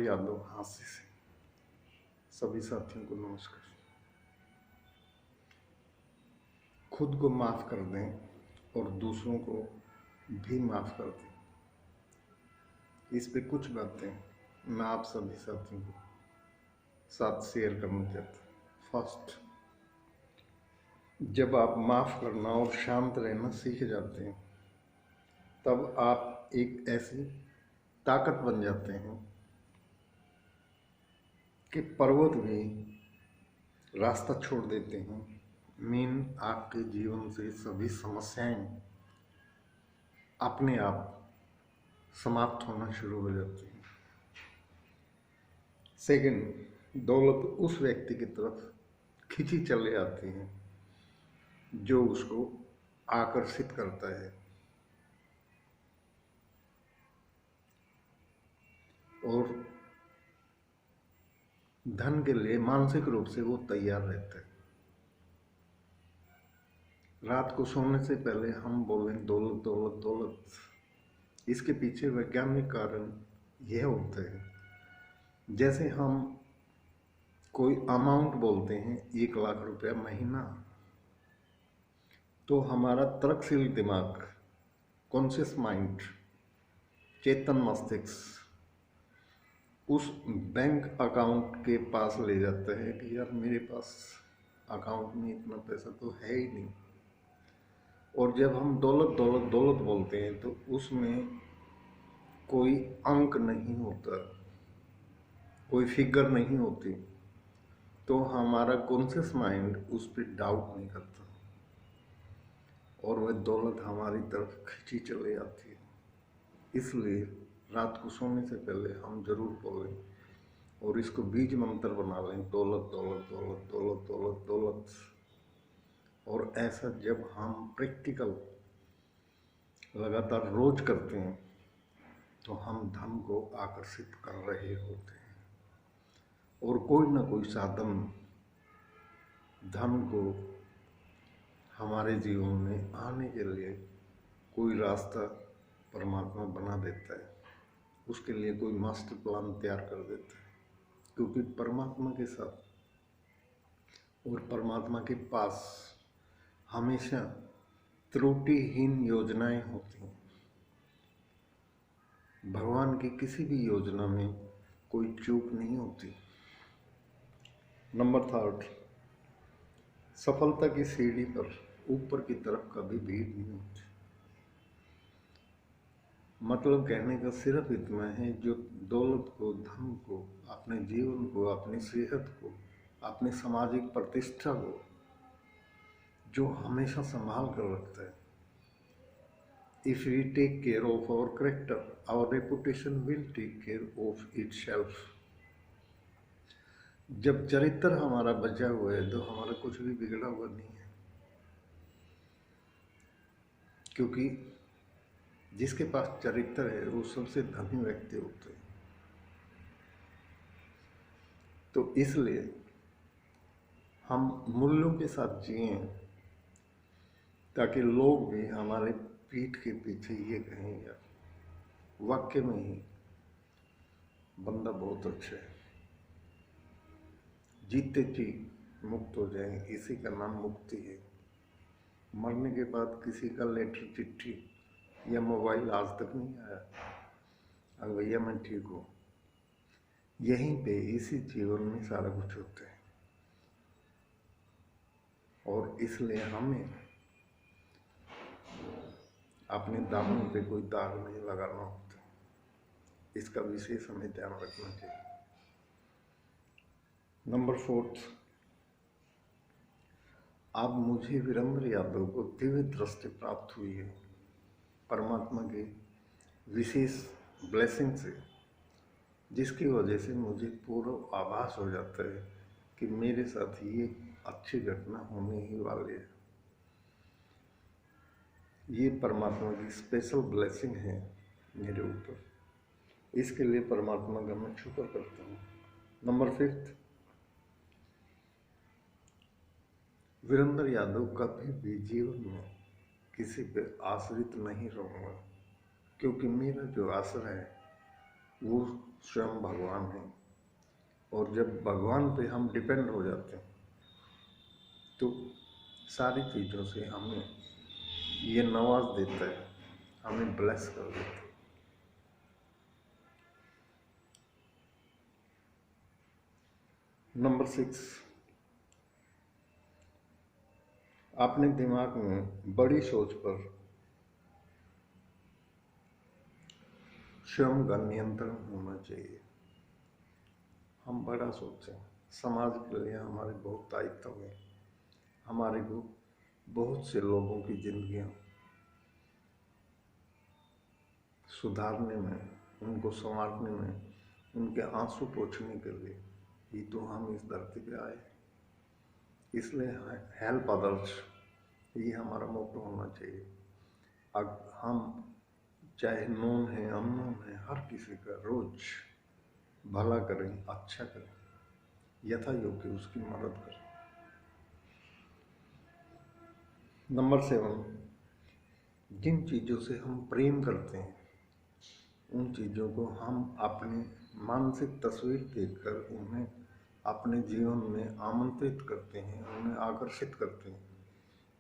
यादव हास्य से सभी साथियों को नमस्कार। खुद को माफ कर दें और दूसरों को भी माफ कर दें, इस पे कुछ बातें मैं आप सभी साथियों को साथ शेयर करना चाहता हूँ। फर्स्ट, जब आप माफ करना और शांत रहना सीख जाते हैं तब आप एक ऐसी ताकत बन जाते हैं कि पर्वत भी रास्ता छोड़ देते हैं। आपके जीवन से सभी समस्याएं अपने आप समाप्त होना शुरू हो जाती हैं। सेकंड, दौलत उस व्यक्ति की तरफ खींची चले आती है जो उसको आकर्षित करता है और धन के लिए मानसिक रूप से वो तैयार रहता है। रात को सोने से पहले हम बोलें दौलत दौलत दौलत, इसके पीछे वैज्ञानिक कारण यह होता है, जैसे हम कोई अमाउंट बोलते हैं 1 लाख रुपया महीना, तो हमारा तर्कशील दिमाग, कॉन्शियस माइंड, चेतन मस्तिष्क उस बैंक अकाउंट के पास ले जाता है कि यार मेरे पास अकाउंट में इतना पैसा तो है ही नहीं। और जब हम दौलत दौलत दौलत बोलते हैं तो उसमें कोई अंक नहीं होता, कोई फिगर नहीं होती, तो हमारा कॉन्शियस माइंड उस पर डाउट नहीं करता और वह दौलत हमारी तरफ खींची चली आती है। इसलिए रात को सोने से पहले हम जरूर बोलें और इसको बीज मंत्र बना लें, दौलत दौलत दौलत दौलत दौलत दौलत। और ऐसा जब हम प्रैक्टिकल लगातार रोज करते हैं तो हम धन को आकर्षित कर रहे होते हैं और कोई ना कोई साधन धन को हमारे जीवन में आने के लिए कोई रास्ता परमात्मा बना देता है, उसके लिए कोई मास्टर प्लान तैयार कर देता है। क्योंकि परमात्मा के साथ और परमात्मा के पास हमेशा त्रुटिहीन योजनाएं होती हैं। भगवान की किसी भी योजना में कोई चूक नहीं होती। नंबर 3, सफलता की सीढ़ी पर ऊपर की तरफ कभी भीड़ नहीं होती। मतलब कहने का सिर्फ इतना है, जो दौलत को, धन को, अपने जीवन को, अपनी सेहत को, अपनी सामाजिक प्रतिष्ठा को जो हमेशा संभाल कर रखता है, if we take care of our character, our reputation will take care of itself. जब चरित्र हमारा बचा हुआ है तो हमारा कुछ भी बिगड़ा हुआ नहीं है, क्योंकि जिसके पास चरित्र है वो सबसे धनी व्यक्ति होते हैं। तो इसलिए हम मूल्यों के साथ जिए ताकि लोग भी हमारे पीठ के पीछे ये कहें, यार वाक्य में ही बंदा बहुत अच्छा है, जीते जी मुक्त हो जाए, इसी का नाम मुक्ति है। मरने के बाद किसी का लेटर, चिट्ठी या मोबाइल आज तक नहीं आया, अगर भैया मैं ठीक हूँ। यहीं पे इसी जीवन में सारा कुछ होता है और इसलिए हमें अपने दामन पे कोई दाग नहीं लगाना होता, इसका विशेष हमें ध्यान रखना चाहिए। नंबर 4, अब मुझे वीरेंद्र यादव को दिव्य दृष्टि प्राप्त हुई है परमात्मा के विशेष ब्लेसिंग से, जिसकी वजह से मुझे पूरा आभास हो जाता है कि मेरे साथ ये अच्छी घटना होने ही वाली है। ये परमात्मा की स्पेशल ब्लेसिंग है मेरे ऊपर, इसके लिए परमात्मा का मैं शुक्र करता हूँ। नंबर 5, वीरेंद्र यादव कभी भी जीवन में किसी पे आश्रित नहीं रहूँगा, क्योंकि मेरा जो आश्रय है वो स्वयं भगवान है। और जब भगवान पे हम डिपेंड हो जाते हैं तो सारी चीज़ों से हमें ये नवाज देता है, हमें ब्लेस कर देता है। नंबर 6, अपने दिमाग में बड़ी सोच पर स्वयं का नियंत्रण होना चाहिए। हम बड़ा सोचें, समाज के लिए हमारे बहुत दायित्व है, हमारे को बहुत से लोगों की जिंदगियां सुधारने में, उनको संवारने में, उनके आंसू पोंछने के लिए ही तो हम इस धरती पे आए। इसलिए हेल्प अदर्स ये हमारा मोटो होना चाहिए। अब हम चाहे नोन है अननोन है, हर किसी का रोज भला करें, अच्छा करें, यथा योग्य उसकी मदद करें। नंबर 7, जिन चीज़ों से हम प्रेम करते हैं उन चीज़ों को हम अपनी मानसिक तस्वीर देखकर उन्हें अपने जीवन में आमंत्रित करते हैं, उन्हें आकर्षित करते हैं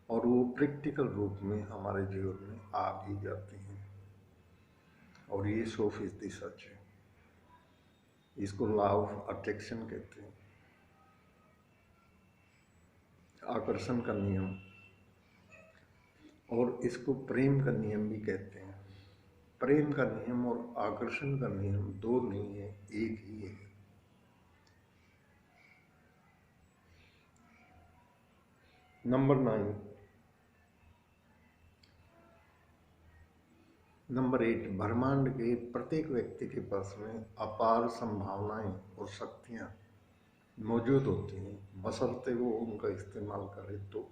और वो प्रैक्टिकल रूप में हमारे जीवन में आ भी जाती हैं। और ये 100% सच है। इसको लॉ ऑफ अट्रैक्शन कहते हैं, आकर्षण का नियम, और इसको प्रेम का नियम भी कहते हैं। प्रेम का नियम और आकर्षण का नियम दो नहीं है, एक ही है। नंबर 8, ब्रह्मांड के प्रत्येक व्यक्ति के पास में अपार संभावनाएं और शक्तियां मौजूद होती हैं, बशर्ते वो उनका इस्तेमाल करे तो।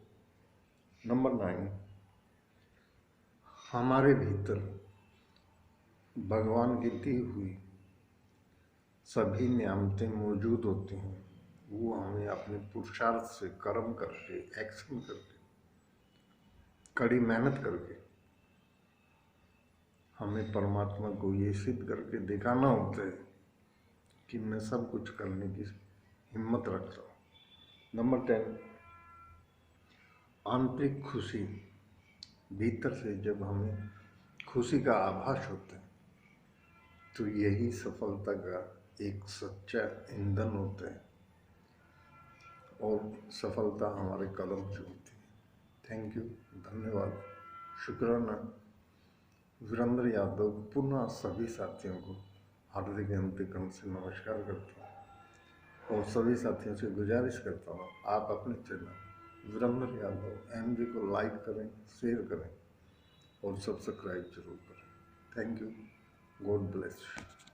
नंबर 9, हमारे भीतर भगवान की दी हुई सभी नियामतें मौजूद होती हैं। वो हमें अपने पुरुषार्थ से, कर्म करके, एक्शन करके, कड़ी मेहनत करके हमें परमात्मा को ये सिद्ध करके दिखाना होता है कि मैं सब कुछ करने की हिम्मत रखता हूँ। नंबर 10, आंतरिक खुशी, भीतर से जब हमें खुशी का आभास होता है तो यही सफलता का एक सच्चा ईंधन होता है और सफलता हमारे कदम चूमती है। थैंक यू, धन्यवाद, शुक्राना। वीरेंद्र यादव पुनः सभी साथियों को हार्दिक अंतकरण से नमस्कार करता हूँ और सभी साथियों से गुजारिश करता हूँ आप अपने चैनल वीरेंद्र यादव MV को लाइक करें, शेयर करें और सब्सक्राइब जरूर करें। Thank you, God bless.